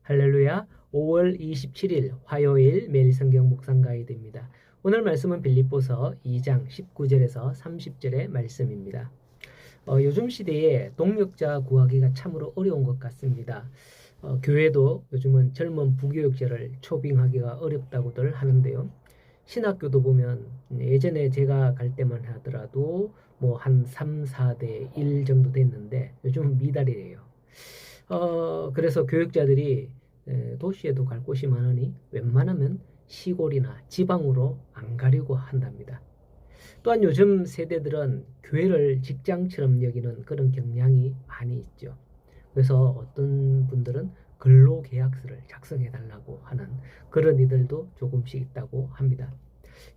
할렐루야. 5월 27일 화요일 매일 성경 묵상 가이드입니다. 오늘 말씀은 빌립보서 2장 19절에서 30절의 말씀입니다. 요즘 시대에 동역자 구하기가 참으로 어려운 것 같습니다. 교회도 요즘은 젊은 부교육자를 초빙하기가 어렵다고들 하는데요. 신학교도 보면 예전에 제가 갈 때만 하더라도 뭐 한 3, 4대 1 정도 됐는데 요즘은 미달이래요. 그래서 교육자들이 도시에도 갈 곳이 많으니 웬만하면 시골이나 지방으로 안 가려고 한답니다. 또한 요즘 세대들은 교회를 직장처럼 여기는 그런 경향이 많이 있죠. 그래서 어떤 분들은 근로계약서를 작성해달라고 하는 그런 이들도 조금씩 있다고 합니다.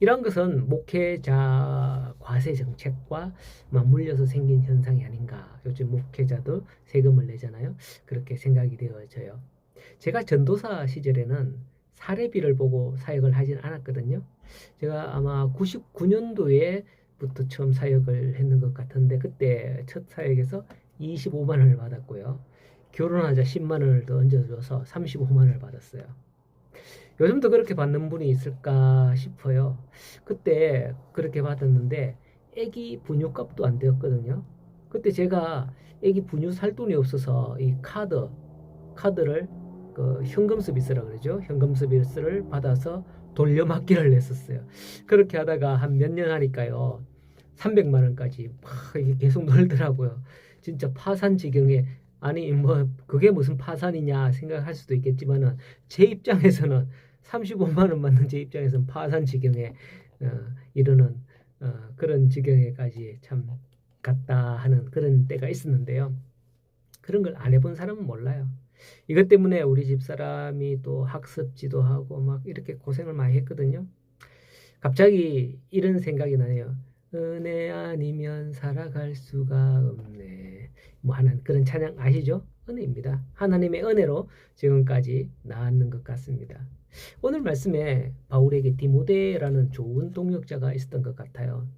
이런 것은 목회자 과세 정책과 맞물려서 생긴 현상이 아닌가. 요즘 목회자도 세금을 내잖아요. 그렇게 생각이 되어져요. 제가 전도사 시절에는 사례비를 보고 사역을 하진 않았거든요. 제가 아마 99년도에부터 처음 사역을 했는 것 같은데 그때 첫 사역에서 25만 원을 받았고요. 결혼하자 10만 원을 더 얹어줘서 35만 원을 받았어요. 요즘도 그렇게 받는 분이 있을까 싶어요. 그때 그렇게 받았는데 애기 분유값도 안 되었거든요. 그때 제가 애기 분유 살 돈이 없어서 이 카드를 그 현금 서비스라고 그러죠. 현금 서비스를 받아서 돌려막기를 냈었어요. 그렇게 하다가 한 몇 년 하니까요. 300만 원까지 막 이게 계속 늘더라고요. 진짜 파산 지경에 아니 뭐 그게 무슨 파산이냐 생각할 수도 있겠지만은 제 입장에서는 35만 원 받는 제 입장에서는 파산 지경에 이르는 그런 지경에까지 참 갔다 하는 그런 때가 있었는데요. 그런 걸 안 해본 사람은 몰라요. 이것 때문에 우리 집사람이 또 학습지도 하고 막 이렇게 고생을 많이 했거든요. 갑자기 이런 생각이 나네요. 은혜 아니면 살아갈 수가 없네. 뭐 하는 그런 찬양 아시죠? 은혜입니다. 하나님의 은혜로 지금까지 나았는 것 같습니다. 오늘 말씀에 바울에게 디모데라는 좋은 동역자가 있었던 것 같아요.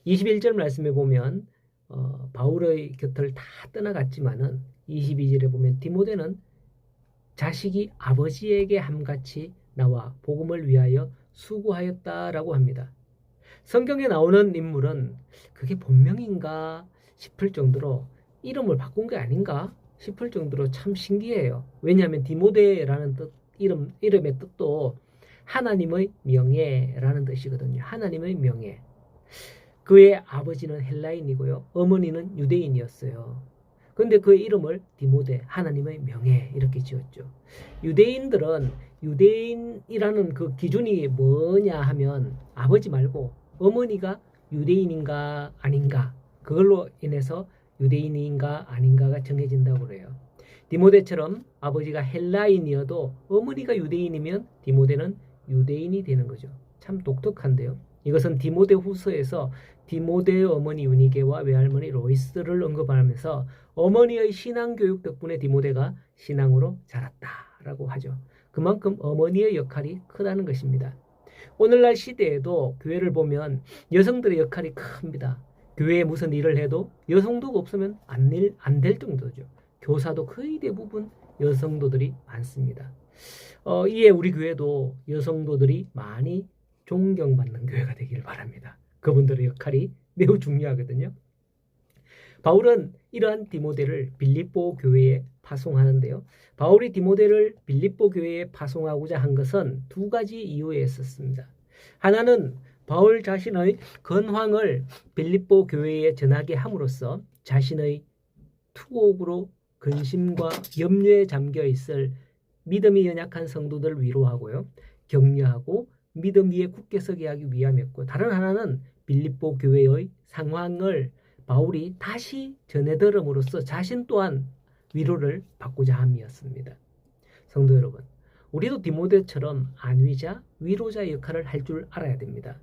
21절 말씀에 보면 바울의 곁을 다 떠나갔지만은 22절에 보면 디모데는 자식이 아버지에게 함같이 나와 복음을 위하여 수고하였다라고 합니다. 성경에 나오는 인물은 그게 본명인가 싶을 정도로 이름을 바꾼 게 아닌가 싶을 정도로 참 신기해요. 왜냐하면 디모데라는 뜻, 이름의 뜻도 하나님의 명예라는 뜻이거든요. 하나님의 명예. 그의 아버지는 헬라인이고요. 어머니는 유대인이었어요. 그런데 그의 이름을 디모데, 하나님의 명예 이렇게 지었죠. 유대인들은 유대인이라는 그 기준이 뭐냐 하면 아버지 말고 어머니가 유대인인가 아닌가 그걸로 인해서 유대인인가 아닌가가 정해진다고 그래요. 디모데처럼 아버지가 헬라인이어도 어머니가 유대인이면 디모데는 유대인이 되는 거죠. 참 독특한데요. 이것은 디모데 후서에서 디모데의 어머니 유니게와 외할머니 로이스를 언급하면서 어머니의 신앙교육 덕분에 디모데가 신앙으로 자랐다라고 하죠. 그만큼 어머니의 역할이 크다는 것입니다. 오늘날 시대에도 교회를 보면 여성들의 역할이 큽니다. 교회에 무슨 일을 해도 여성도가 없으면 안 될 정도죠. 교사도 거의 대부분 여성도들이 많습니다. 이에 우리 교회도 여성도들이 많이 존경받는 교회가 되기를 바랍니다. 그분들의 역할이 매우 중요하거든요. 바울은 이러한 디모데를 빌립보 교회에 파송하는데요. 바울이 디모데를 빌립보 교회에 파송하고자 한 것은 두 가지 이유에 있었습니다. 하나는 바울 자신의 건황을 빌립보 교회에 전하게 함으로써 자신의 투옥으로 근심과 염려에 잠겨 있을 믿음이 연약한 성도들을 위로하고요. 격려하고 믿음 위에 굳게 서게 하기 위함이었고, 다른 하나는 빌립보 교회의 상황을 바울이 다시 전해들음으로써 자신 또한 위로를 받고자 함이었습니다. 성도 여러분, 우리도 디모데처럼 안위자, 위로자 역할을 할 줄 알아야 됩니다.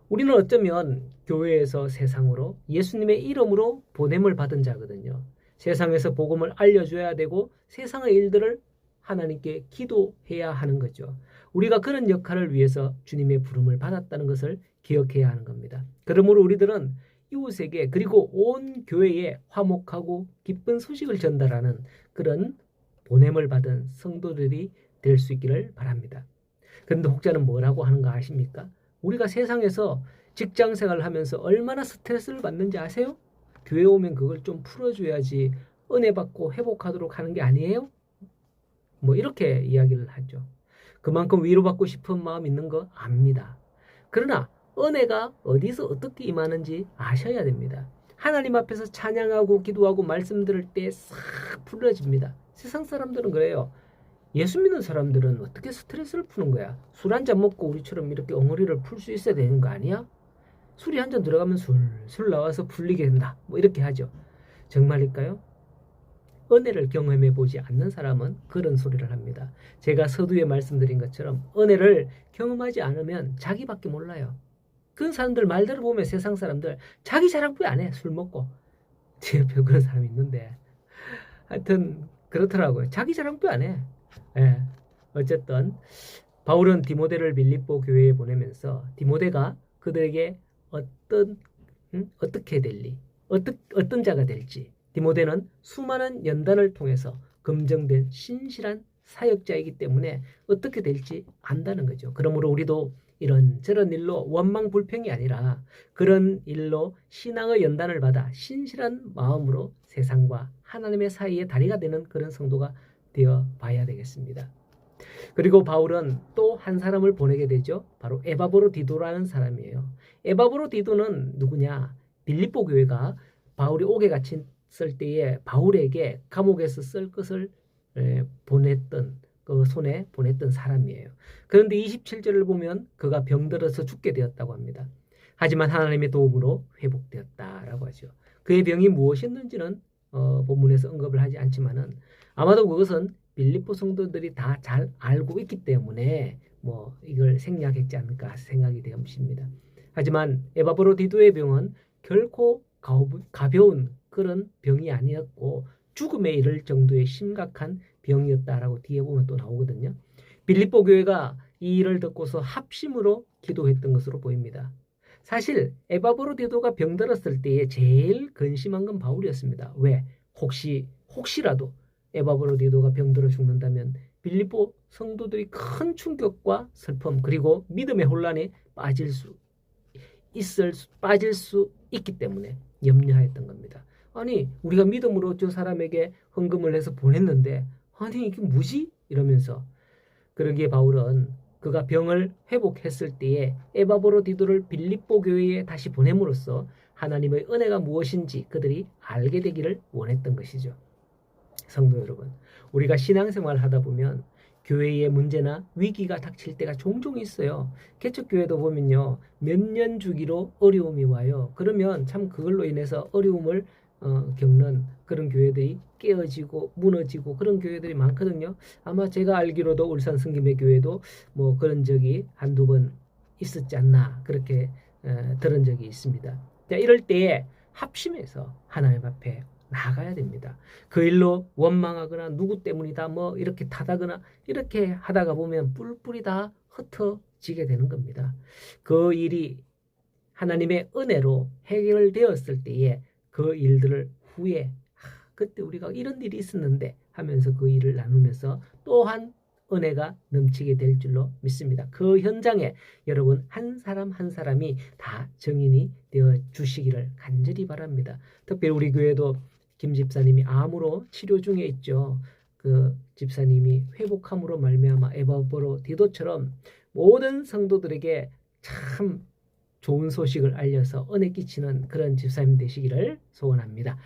우리는 어쩌면 교회에서 세상으로 예수님의 이름으로 보냄을 받은 자거든요. 세상에서 복음을 알려줘야 되고 세상의 일들을 하나님께 기도해야 하는 거죠. 우리가 그런 역할을 위해서 주님의 부름을 받았다는 것을 기억해야 하는 겁니다. 그러므로 우리들은 이웃에게 그리고 온 교회에 화목하고 기쁜 소식을 전달하는 그런 보냄을 받은 성도들이 될 수 있기를 바랍니다. 그런데 혹자는 뭐라고 하는가 아십니까? 우리가 세상에서 직장 생활을 하면서 얼마나 스트레스를 받는지 아세요? 교회 오면 그걸 좀 풀어줘야지 은혜 받고 회복하도록 하는 게 아니에요? 뭐 이렇게 이야기를 하죠. 그만큼 위로받고 싶은 마음 있는 거 압니다. 그러나 은혜가 어디서 어떻게 임하는지 아셔야 됩니다. 하나님 앞에서 찬양하고 기도하고 말씀 들을 때 싹 풀어집니다. 세상 사람들은 그래요. 예수 믿는 사람들은 어떻게 스트레스를 푸는 거야? 술 한 잔 먹고 우리처럼 이렇게 엉어리를 풀 수 있어야 되는 거 아니야? 술이 한 잔 들어가면 술술 나와서 풀리게 된다. 뭐 이렇게 하죠. 정말일까요? 은혜를 경험해 보지 않는 사람은 그런 소리를 합니다. 제가 서두에 말씀드린 것처럼 은혜를 경험하지 않으면 자기밖에 몰라요. 그런 사람들 말대로 보면 세상 사람들 자기 자랑부에 안 해. 술 먹고. 제 옆에 그런 사람이 있는데 하여튼 그렇더라고요. 자기 자랑부에 안 해. 예. 어쨌든 바울은 디모데를 빌립보 교회에 보내면서 디모데가 그들에게 어떻게 될리 어떤 자가 될지 디모데는 수많은 연단을 통해서 검증된 신실한 사역자이기 때문에 어떻게 될지 안다는 거죠. 그러므로 우리도 이런저런 일로 원망불평이 아니라 그런 일로 신앙의 연단을 받아 신실한 마음으로 세상과 하나님의 사이에 다리가 되는 그런 성도가 되어 봐야 되겠습니다. 그리고 바울은 또 한 사람을 보내게 되죠. 바로 에바브로디도라는 사람이에요. 에바브로디도는 누구냐? 빌립보 교회가 바울이 옥에 갇혔을 때에 바울에게 감옥에서 쓸 것을 보냈던 그 손에 보냈던 사람이에요. 그런데 27절을 보면 그가 병들어서 죽게 되었다고 합니다. 하지만 하나님의 도움으로 회복되었다라고 하죠. 그의 병이 무엇이었는지는 본문에서 언급을 하지 않지만은 아마도 그것은 빌립보 성도들이 다 잘 알고 있기 때문에 뭐 이걸 생략했지 않을까 생각이 되었습니다. 하지만 에바브로디도의 병은 결코 가벼운 그런 병이 아니었고 죽음에 이를 정도의 심각한 병이었다라고 뒤에 보면 또 나오거든요. 빌립보 교회가 이 일을 듣고서 합심으로 기도했던 것으로 보입니다. 사실 에바브로디도가 병들었을 때에 제일 근심한 건 바울이었습니다. 왜? 혹시라도 에바브로디도가 병들어 죽는다면 빌립보 성도들이 큰 충격과 슬픔 그리고 믿음의 혼란에 빠질 수 있기 때문에 염려하였던 겁니다. 아니 우리가 믿음으로 저 사람에게 헌금을 해서 보냈는데 아니 이게 뭐지? 이러면서 그러기에 바울은 그가 병을 회복했을 때에 에바브로디도를 빌립보 교회에 다시 보냄으로써 하나님의 은혜가 무엇인지 그들이 알게 되기를 원했던 것이죠. 성도 여러분, 우리가 신앙생활을 하다 보면 교회의 문제나 위기가 닥칠 때가 종종 있어요. 개척교회도 보면요. 몇 년 주기로 어려움이 와요. 그러면 참 그걸로 인해서 어려움을 겪는 그런 교회들이 깨어지고 무너지고 그런 교회들이 많거든요. 아마 제가 알기로도 울산 승김회 교회도 뭐 그런 적이 한두 번 있었지 않나 그렇게 들은 적이 있습니다. 자, 이럴 때에 합심해서 하나님 앞에 나가야 됩니다. 그 일로 원망하거나 누구 때문이다 뭐 이렇게 탓하거나 이렇게 하다가 보면 뿔뿔이 다 흩어지게 되는 겁니다. 그 일이 하나님의 은혜로 해결되었을 때에 그 일들을 후에 그때 우리가 이런 일이 있었는데 하면서 그 일을 나누면서 또한 은혜가 넘치게 될 줄로 믿습니다. 그 현장에 여러분 한 사람 한 사람이 다 증인이 되어 주시기를 간절히 바랍니다. 특별히 우리 교회도 김 집사님이 암으로 치료 중에 있죠. 그 집사님이 회복함으로 말미암아 에바브로디도처럼 모든 성도들에게 참 좋은 소식을 알려서 은혜 끼치는 그런 집사님 되시기를 소원합니다.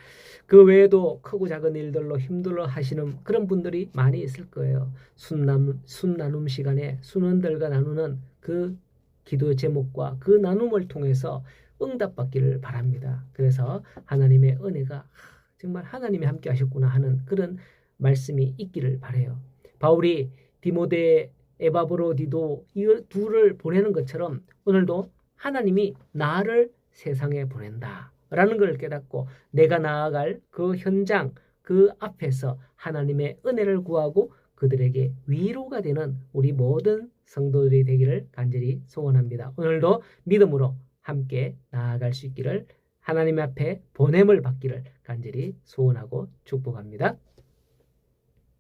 그 외에도 크고 작은 일들로 힘들어 하시는 그런 분들이 많이 있을 거예요. 순 나눔 시간에 순원들과 나누는 그 기도 제목과 그 나눔을 통해서 응답받기를 바랍니다. 그래서 하나님의 은혜가 정말 하나님이 함께 하셨구나 하는 그런 말씀이 있기를 바라요. 바울이 디모데, 에바브로디도 이 둘을 보내는 것처럼 오늘도 하나님이 나를 세상에 보낸다 라는 걸 깨닫고 내가 나아갈 그 현장 그 앞에서 하나님의 은혜를 구하고 그들에게 위로가 되는 우리 모든 성도들이 되기를 간절히 소원합니다. 오늘도 믿음으로 함께 나아갈 수 있기를 하나님 앞에 보냄을 받기를 간절히 소원하고 축복합니다.